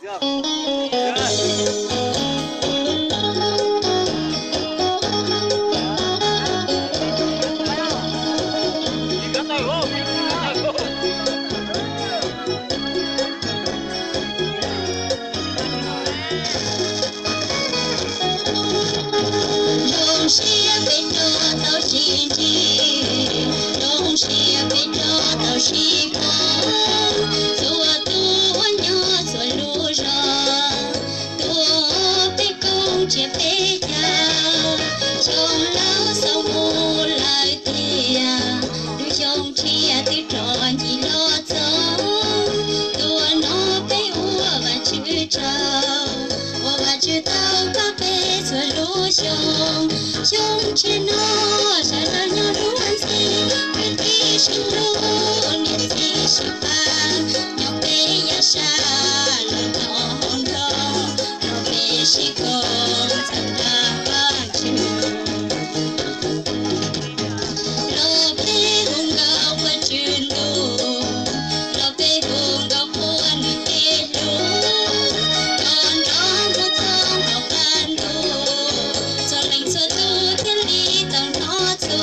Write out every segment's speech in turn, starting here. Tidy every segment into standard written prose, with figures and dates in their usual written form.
Đông xia bên đó tao xin đi, đông xia bên đó tao xin có, tua tua nhỏ tua lúa ra, tua bé công chia bé nhau, trong lão sau mù lại tia, đôi trong chia từ tròn chỉ lo cho, tua nó bé ua và chữ trao, và chữ tao các bé tua lúa trong trên nó sẽ ra nhau đúng anh gì bên đi sinh luôn nhận gì sự vang nhau bé ya xa lời nó hôn đông nó bé chỉ còn thật là vang chiều lo bé hùng gạo và chuyên đồ lo bé hùng gạo qua người bé lú còn đó một tháng học ban đồ cho lành cho tu thiên lý tao nó thôi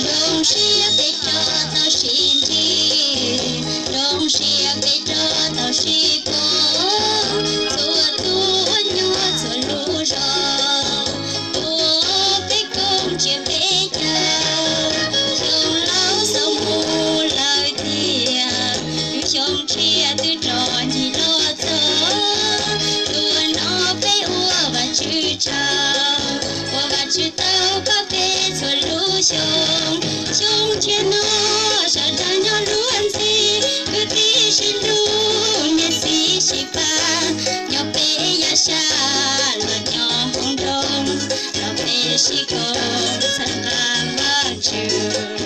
đông xia bên đó tao xin đi đông xia bên đó tao xin có tua tua nhỏ tua lúa ra tua bé công chia bé nhau trong lão sau mù lại tia đứa trong chia từ tròn chỉ lo cho tua nó bé ua và chữ trao và chữ tao các bé tua lúa trong trên nó sẽ ra nhau luôn gì cứ tí xin luôn nhận gì chỉ ba nhỏ bé ya xa là nhỏ hồng đông nhỏ bé chỉ còn thật là vang chiều